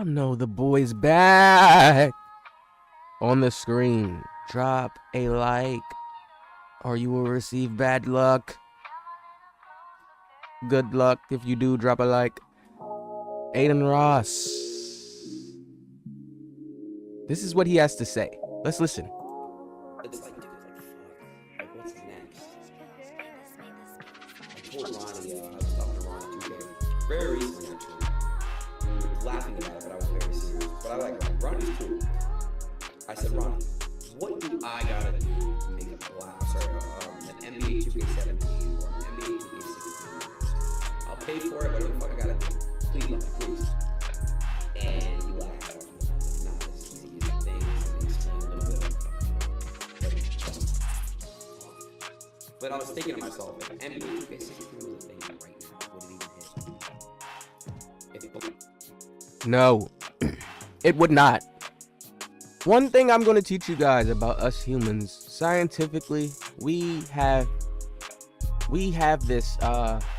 Y'all know the boy's back. On the screen, drop a like or you will receive bad luck. Good luck if you do drop a like. Aiden Ross. This is what he has to say. Let's listen. It's like, dude, like, fuck. Like, what's next? I told Ronnie, I was talking to Ronnie 2K very recently, actually. We were laughing about it, but I was very serious. But I like Ronnie. Ronnie's cool. I said, Ronnie, what do I gotta do to make an NBA 2K17 or an NBA 2K16? I'll pay for it, whatever the fuck I gotta do. Please, Ronnie, please. And you laugh at it. Not as easy as you think. And explain a little bit. But I was thinking to myself, if NBA 2K16 was a thing right now, would it even hit? No, it would not. One thing I'm going to teach you guys about us humans, scientifically, we have this,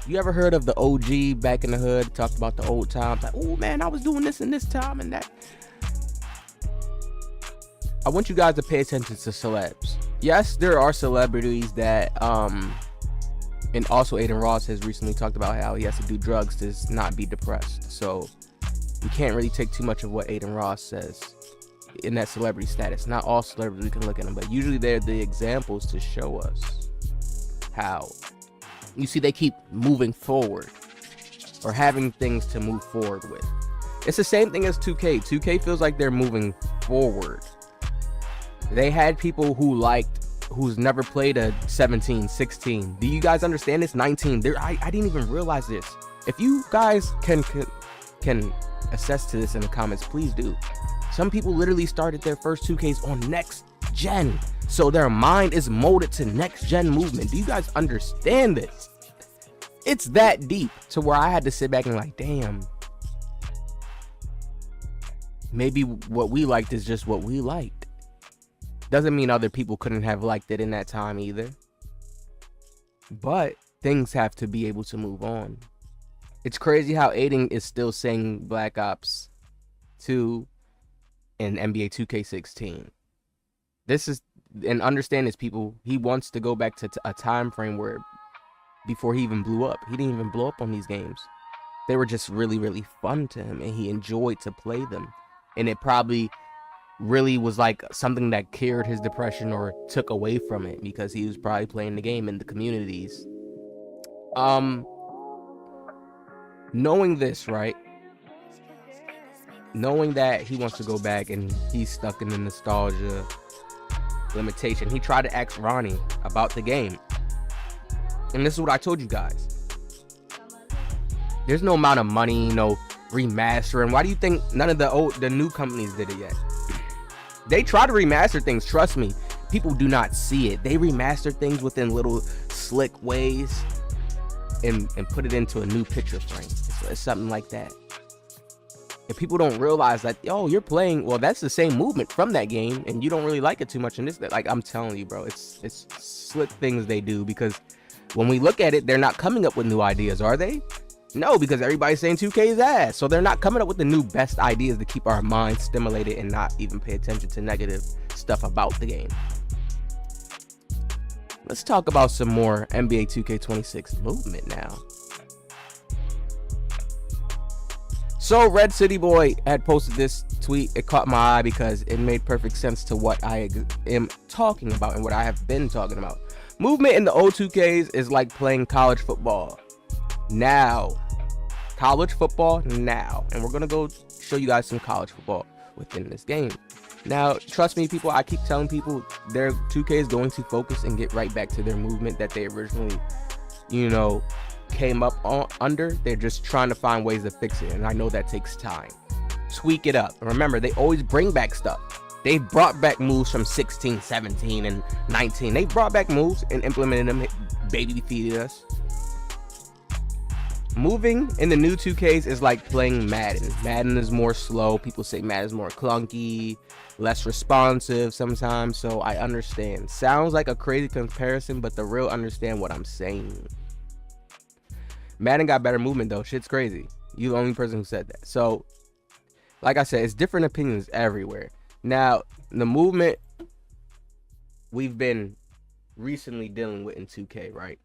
you ever heard of the OG back in the hood, talked about the old times, like, oh man, I was doing this and this time and that. I want you guys to pay attention to celebs. Yes, there are celebrities that, and also Aiden Ross has recently talked about how he has to do drugs to not be depressed. So you can't really take too much of what Aiden Ross says in that celebrity status. Not all celebrities, we can look at them, but usually they're the examples to show us how. You see, they keep moving forward or having things to move forward with. It's the same thing as 2K. 2K feels like they're moving forward. They had people who's never played a 17, 16. Do you guys understand this? 19. I didn't even realize this. If you guys can assess to this in the comments, please do. Some people literally started their first 2Ks on next gen, so their mind is molded to next gen movement. Do you guys understand this? It's that deep to where I had to sit back and like, damn, maybe what we liked is just what we liked. Doesn't mean other people couldn't have liked it in that time either, but things have to be able to move on. It's crazy how Aiden is still saying Black Ops 2 in NBA 2K16. This is, and understand this, people, he wants to go back to a time frame where before he even blew up. He didn't even blow up on these games. They were just really, really fun to him, and he enjoyed to play them. And it probably really was like something that cured his depression or took away from it, because he was probably playing the game in the communities. Knowing this, right? Knowing that he wants to go back and he's stuck in the nostalgia limitation, he tried to ask Ronnie about the game. And this is what I told you guys. There's no amount of money, no remastering. Why do you think none of the new companies did it yet? They try to remaster things, trust me. People do not see it. They remaster things within little slick ways and put it into a new picture frame. It's something like that. If people don't realize that, oh, you're playing, well, that's the same movement from that game, and you don't really like it too much in this, like, I'm telling you, bro, it's slick things they do, because when we look at it, they're not coming up with new ideas, are they? No, because everybody's saying 2K's ass, so they're not coming up with the new best ideas to keep our minds stimulated and not even pay attention to negative stuff about the game. Let's talk about some more NBA 2K26 movement now. So Red City Boy had posted this tweet. It caught my eye because it made perfect sense to what I am talking about and what I have been talking about. Movement in the old 2Ks is like playing college football now. College football now. And we're going to go show you guys some college football within this game. Now, trust me, people, I keep telling people their 2K is going to focus and get right back to their movement that they originally, you know, came up under. They're just trying to find ways to fix it, and I know that takes time. Tweak it up. Remember, they always bring back stuff. They brought back moves from 16, 17, and 19. They brought back moves and implemented them, baby feeded us. Moving in the new 2Ks is like playing Madden. Madden is more slow. People say Madden is more clunky, less responsive sometimes, so I understand. Sounds like a crazy comparison, but the real understand what I'm saying. Madden got better movement though. Shit's crazy. You the only person who said that. So like I said, it's different opinions everywhere. Now, the movement we've been recently dealing with in 2K, right?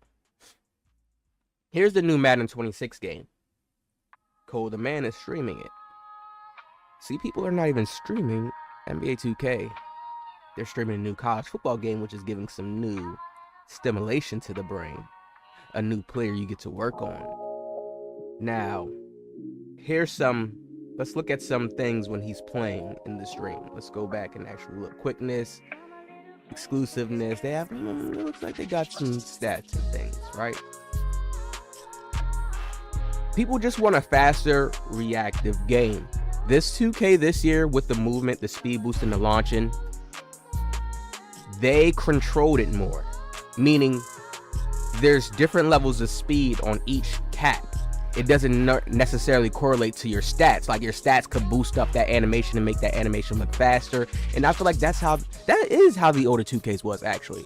Here's the new Madden 26 game. Cole the Man is streaming it. See, people are not even streaming NBA 2K. They're streaming a new college football game, which is giving some new stimulation to the brain. A new player you get to work on. Now, let's look at some things when he's playing in the stream. Let's go back and actually look. Quickness, exclusiveness. It looks like they got some stats and things, right? People just want a faster, reactive game. This 2K this year, with the movement, the speed boost, and the launching, they controlled it more. Meaning, there's different levels of speed on each tap. It doesn't necessarily correlate to your stats. Like, your stats could boost up that animation and make that animation look faster. And I feel like that is how the older 2Ks was, actually.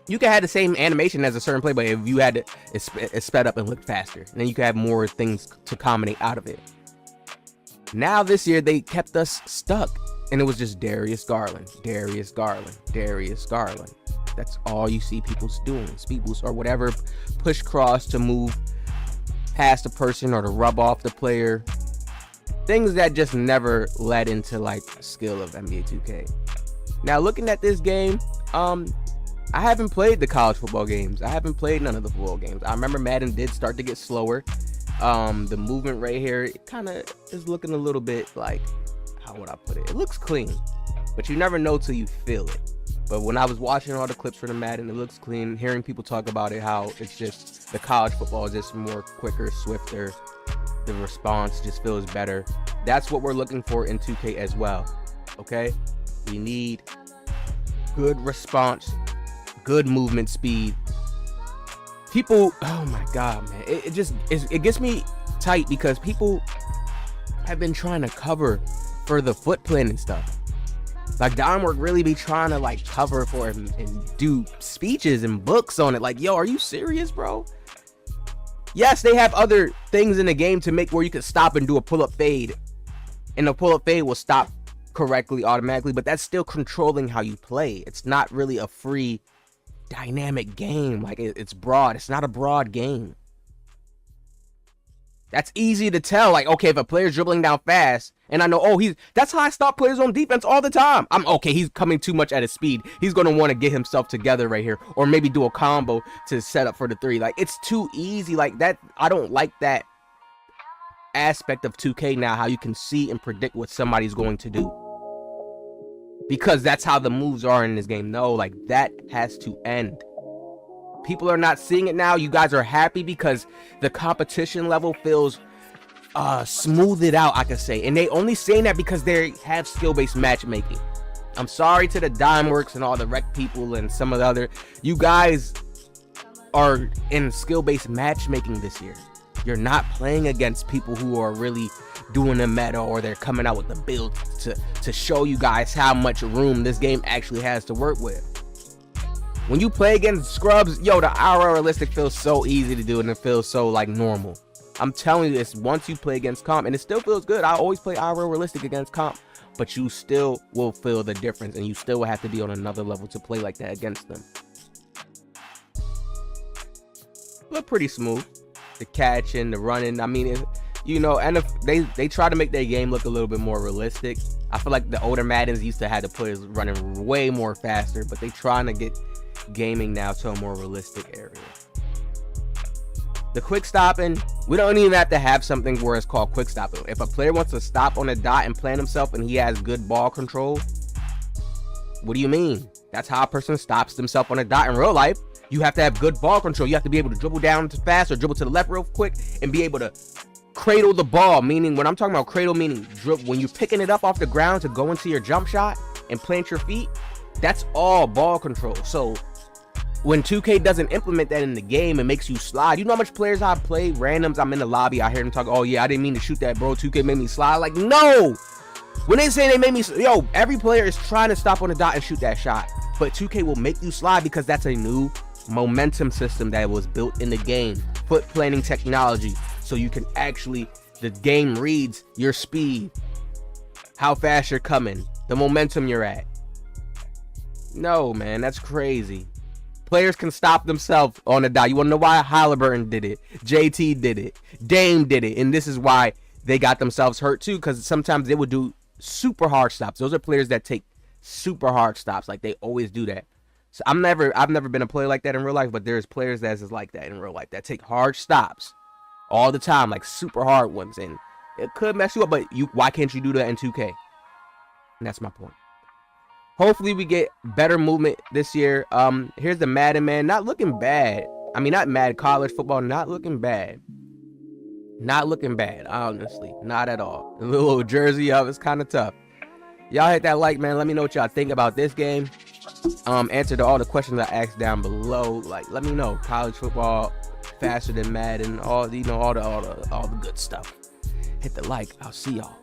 You can have the same animation as a certain play, but if you had it sped up and look faster, and then you can have more things to combine out of it. Now this year they kept us stuck, and it was just Darius Garland. That's all you see people doing. Speed boost or whatever, push cross to move past a person or to rub off the player. Things that just never led into like skill of NBA 2K. Now looking at this game, I haven't played the college football games. I haven't played none of the football games. I remember Madden did start to get slower. The movement right here, it kind of is looking a little bit like, how would I put it? It looks clean, but you never know till you feel it. But when I was watching all the clips for the Madden, it looks clean. Hearing people talk about it, how it's just the college football is just more quicker, swifter. The response just feels better. That's what we're looking for in 2K as well. Okay, we need good response, good movement speed. People, oh my god, man, it gets me tight because people have been trying to cover for the foot plan and stuff. Like, Dimework really be trying to like cover for it and do speeches and books on it. Like, yo, are you serious, bro? Yes, they have other things in the game to make where you can stop and do a pull-up fade, and the pull-up fade will stop correctly automatically, but that's still controlling how you play. It's not really a free dynamic game. Like, it's broad. It's not a broad game. That's easy to tell. Like, okay, if a player's dribbling down fast, and I know, oh, that's how I stop players on defense all the time. He's coming too much at his speed. He's going to want to get himself together right here, or maybe do a combo to set up for the three. Like, it's too easy like that. I don't like that aspect of 2K now, how you can see and predict what somebody's going to do, because that's how the moves are in this game. No, like, that has to end. People are not seeing it now. You guys are happy because the competition level feels smoothed out, I could say. And they only saying that because they have skill-based matchmaking. I'm sorry to the Dimeworks and all the rec people and some of the other. You guys are in skill-based matchmaking this year. You're not playing against people who are really doing the meta, or they're coming out with the build to show you guys how much room this game actually has to work with. When you play against scrubs, yo, the IRL realistic feels so easy to do, and it feels so like normal. I'm telling you this, once you play against comp, and it still feels good. I always play IRL realistic against comp, but you still will feel the difference, and you still will have to be on another level to play like that against them. Look pretty smooth. The catching, the running. I mean, and if they try to make their game look a little bit more realistic. I feel like the older Maddens used to have the players running way more faster, but they trying to get gaming now to a more realistic area. The quick stopping, we don't even have to have something where it's called quick stopping. If a player wants to stop on a dot and plant himself and he has good ball control, what do you mean? That's how a person stops themselves on a dot in real life. You have to have good ball control. You have to be able to dribble down fast or dribble to the left real quick and be able to cradle the ball. Meaning, when I'm talking about cradle, meaning when you're picking it up off the ground to go into your jump shot and plant your feet, that's all ball control. So when 2K doesn't implement that in the game, it makes you slide. You know how much players I play, randoms, I'm in the lobby, I hear them talk, oh yeah, I didn't mean to shoot that, bro, 2K made me slide. Like, no! When they say they made me, yo, every player is trying to stop on the dot and shoot that shot, but 2K will make you slide because that's a new momentum system that was built in the game. Foot planning technology, so you can actually, the game reads your speed, how fast you're coming, the momentum you're at. No, man, that's crazy. Players can stop themselves on the dot. You want to know why? Halliburton did it. JT did it. Dame did it. And this is why they got themselves hurt too, because sometimes they would do super hard stops. Those are players that take super hard stops. Like, they always do that. So I've never been a player like that in real life, but there's players that is like that in real life, that take hard stops all the time, like super hard ones. And it could mess you up, but why can't you do that in 2K? And that's my point. Hopefully we get better movement this year. Here's the Madden man, not looking bad. I mean, not mad, college football, not looking bad. Not looking bad, honestly. Not at all. The little jersey up is kind of tough. Y'all hit that like, man. Let me know what y'all think about this game. Answer to all the questions I asked down below. Like, let me know. College football, faster than Madden, all the good stuff. Hit the like. I'll see y'all.